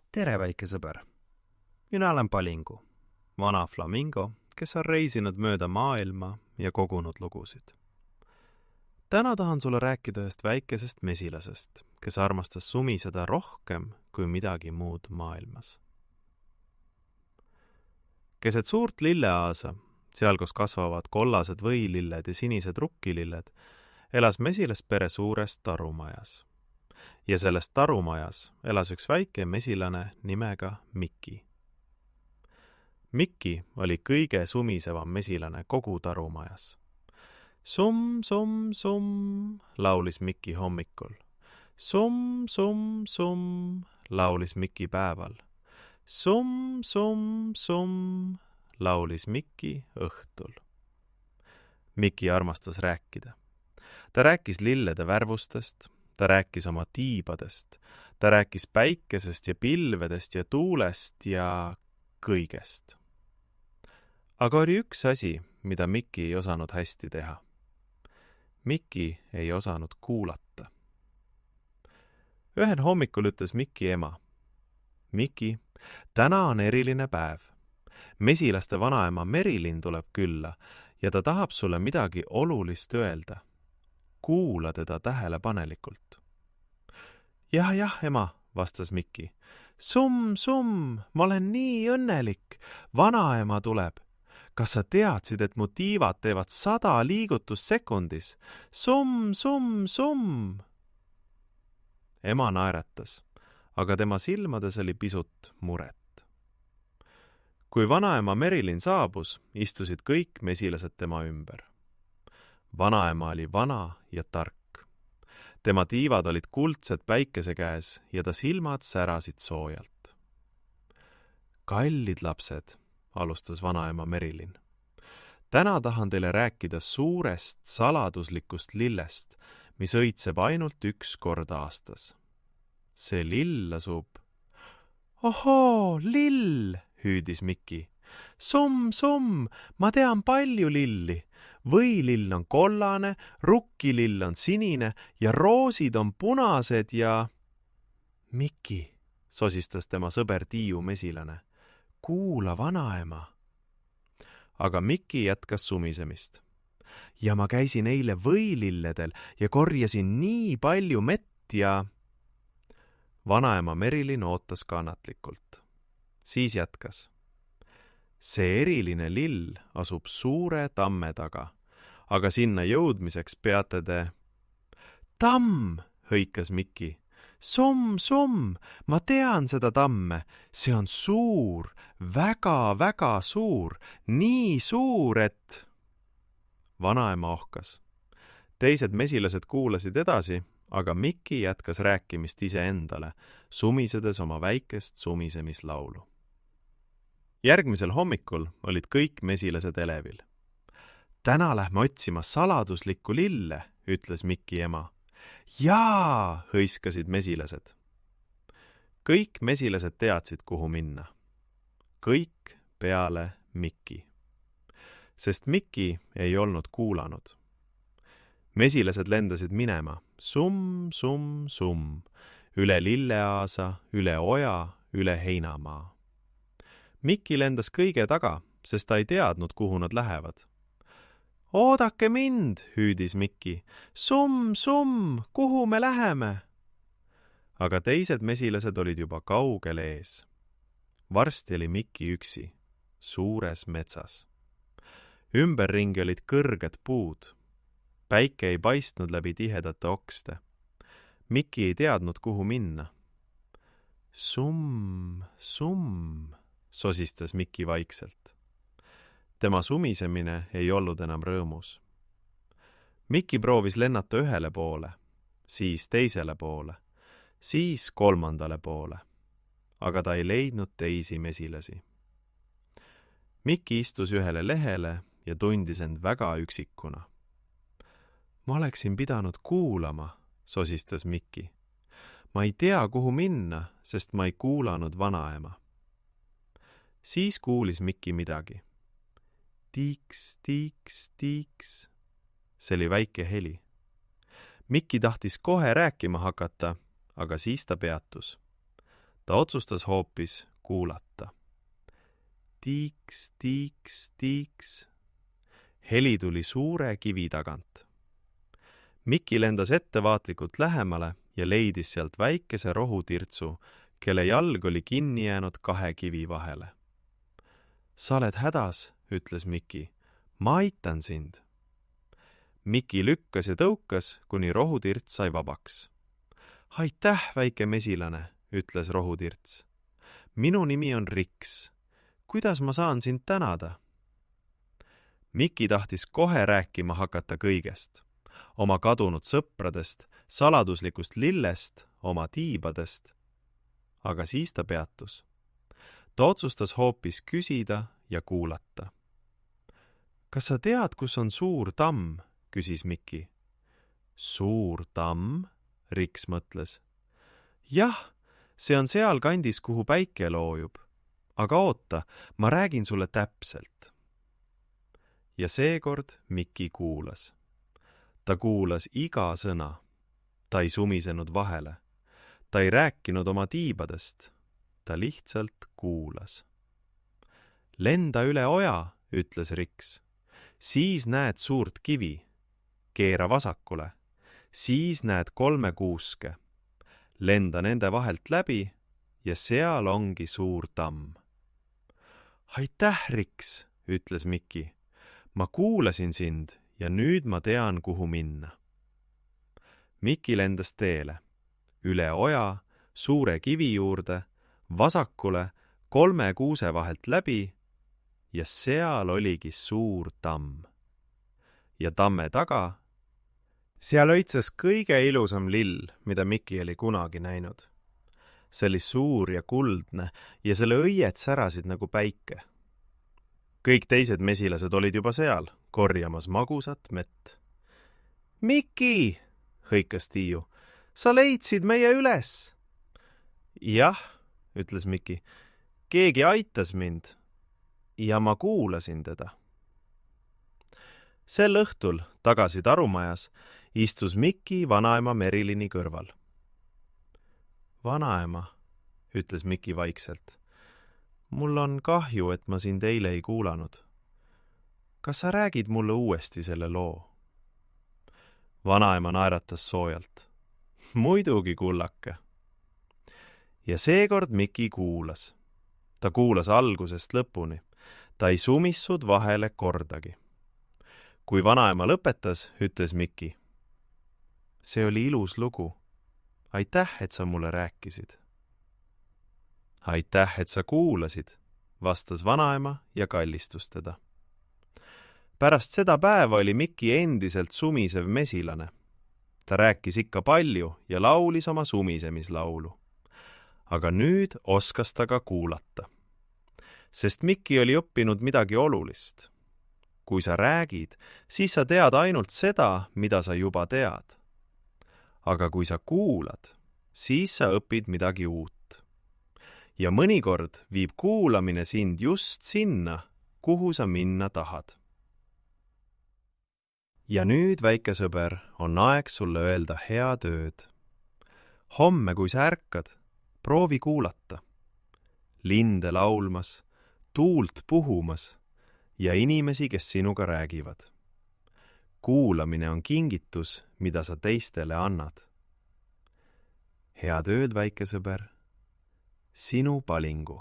Tere, väike sõber! Mina olen Palingu, vana flamingo, kes on reisinud mööda maailma ja kogunud lugusid. Täna tahan sulle rääkida ühest väikesest mesilasest, kes armastas sumiseda rohkem kui midagi muud maailmas. Keset suurt lilleaasa, seal kus kasvavad kollased võililled ja sinised rukkililled, elas mesilaspere suures tarumajas. Ja selles tarumajas elas üks väike mesilane nimega Miki. Miki oli kõige sumisevam mesilane kogu tarumajas. Summ, summ, summ, laulis Miki hommikul. Summ, summ, summ, laulis Miki päeval. Summ, summ, summ, laulis Miki õhtul. Miki armastas rääkida. Ta rääkis lillede värvustest, ta rääkis oma tiibadest, ta rääkis päikesest ja pilvedest ja tuulest ja kõigest. Aga oli üks asi, mida Miki ei osanud hästi teha. Miki ei osanud kuulata. Ühel hommikul ütles Miki ema: Miki, täna on eriline päev. Mesilaste vanaema Merilin tuleb külla ja ta tahab sulle midagi olulist öelda. Kuula teda tähelepanelikult. Jah, ema, vastas Miki. Summ, summ, ma olen nii õnnelik. Vanaema tuleb. Kas sa teadsid, et mu tiivad teevad 100 liigutust sekundis? Summ, summ, summ. Ema naeratas, aga tema silmades oli pisut muret. Kui vanaema Merilin saabus, istusid kõik mesilased tema ümber. Vanaema oli vana ja tark. Tema tiivad olid kuldsed päikese käes ja ta silmad särasid soojalt. Kallid lapsed, alustas vanaema Merilin. Täna tahan teile rääkida suurest saladuslikust lillest, mis õitseb ainult üks kord aastas. See lill asub... Ohoo, lill, hüüdis Miki. Summ, summ, ma tean palju lilli. Võilill on kollane, rukkilill on sinine ja roosid on punased ja... Miki, sosistas tema sõber Tiiu mesilane. Kuula, vanaema. Aga Miki jätkas sumisemist. Ja ma käisin eile võililledel ja korjasin nii palju mett ja... Vanaema Merilin ootas kannatlikult. Siis jätkas. See eriline lill asub suure tamme taga, aga sinna jõudmiseks peate te... Tamm, hõikas Miki. Summ, summ, ma tean seda tamme. See on suur, väga, väga suur, nii suur, et... Vanaema ohkas. Teised mesilased kuulasid edasi, aga Miki jätkas rääkimist iseendale, sumisedes oma väikest sumisemislaulu. Järgmisel hommikul olid kõik mesilased elevil. Täna lähme otsima saladuslikku lille, ütles Miki ema. Jaa, hõiskasid mesilased. Kõik mesilased teadsid, kuhu minna. Kõik peale Miki. Sest Miki ei olnud kuulanud. Mesilased lendasid minema, summ, summ, summ, üle lilleaasa, üle oja, üle heinamaa. Miki lendas kõige taga, sest ta ei teadnud, kuhu nad lähevad. Oodake mind, hüüdis Miki. Summ, summ, kuhu me läheme? Aga teised mesilased olid juba kaugel ees. Varsti oli Miki üksi, suures metsas. Ümberringi olid kõrged puud. Päike ei paistnud läbi tihedate okste. Miki ei teadnud, kuhu minna. Summ, summ, sosistas Miki vaikselt. Tema sumisemine ei olnud enam rõõmus. Miki proovis lennata ühele poole, siis teisele poole, siis kolmandale poole, aga ta ei leidnud teisi mesilasi. Miki istus ühele lehele ja tundis end väga üksikuna. Ma oleksin pidanud kuulama, sosistas Miki. Ma ei tea, kuhu minna, sest ma ei kuulanud vanaema. Siis kuulis Miki midagi. Tiiks, tiiks, tiiks. See oli väike heli. Miki tahtis kohe rääkima hakata, aga siis ta peatus. Ta otsustas hoopis kuulata. Tiiks, tiiks, tiiks. Heli tuli suure kivi tagant. Mikki lendas ettevaatlikult lähemale ja leidis sealt väikese rohutirtsu, kelle jalg oli kinni jäänud 2 kivi vahele. Sa oled hädas, ütles Mikki. Ma aitan sind. Mikki lükkas ja tõukas, kuni rohutirts sai vabaks. Aitäh, väike mesilane, ütles rohutirts. Minu nimi on Riks. Kuidas ma saan sind tänada? Mikki tahtis kohe rääkima hakata kõigest. Oma kadunud sõpradest, saladuslikust lillest, oma tiibadest. Aga siis ta peatus. Ta otsustas hoopis küsida ja kuulata. Kas sa tead, kus on suur tamm? Küsis Mikki. Suur tamm? Riks mõtles. Jah, see on seal kandis, kuhu päike loojub. Aga oota, ma räägin sulle täpselt. Ja seekord Mikki kuulas. Ta kuulas iga sõna. Ta ei sumisenud vahele. Ta ei rääkinud oma tiibadest. Ta lihtsalt kuulas. Lenda üle oja, ütles Riks. Siis näed suurt kivi. Keera vasakule. Siis näed 3 kuuske. Lenda nende vahelt läbi ja seal ongi suur tamm. Aitäh, Riks, ütles Mikki. Ma kuulasin sind ja nüüd ma tean, kuhu minna. Mikki lendas teele. Üle oja, suure kivi juurde, vasakule 3 kuuse vahelt läbi ja seal oligi suur tamm. Ja tamme taga seal õitses kõige ilusam lill, mida Mikki oli kunagi näinud. See oli suur ja kuldne ja selle õied särasid nagu päike. Kõik teised mesilased olid juba seal, korjamas magusat mett. Mikki, hõikas Tiiu, sa leidsid meie üles. Jah, ütles Mikki, keegi aitas mind ja ma kuulasin teda. Sel õhtul tagasi tarumajas istus Mikki vanaema Merilini kõrval. Vanaema, ütles Mikki vaikselt, mul on kahju, et ma sind eile ei kuulanud. Kas sa räägid mulle uuesti selle loo? Vanaema naeratas soojalt. Muidugi, kullake. Ja seekord Mikki kuulas. Ta kuulas algusest lõpuni. Ta ei sumissud vahele kordagi. Kui vanaema lõpetas, ütles Mikki. See oli ilus lugu. Aitäh, et sa mulle rääkisid. Aitäh, et sa kuulasid, vastas vanaema ja kallistus teda. Pärast seda päeva oli Mikki endiselt sumisev mesilane. Ta rääkis ikka palju ja laulis oma sumisemislaulu. Aga nüüd oskas ta ka kuulata. Sest Mikki oli õppinud midagi olulist. Kui sa räägid, siis sa tead ainult seda, mida sa juba tead. Aga kui sa kuulad, siis sa õpid midagi uut. Ja mõnikord viib kuulamine sind just sinna, kuhu sa minna tahad. Ja nüüd, väike sõber, on aeg sulle öelda head ööd. Homme, kui sa ärkad, proovi kuulata. Linde laulmas, tuult puhumas ja inimesi, kes sinuga räägivad. Kuulamine on kingitus, mida sa teistele annad. Head ööd, väike sõber, sinu Palingu.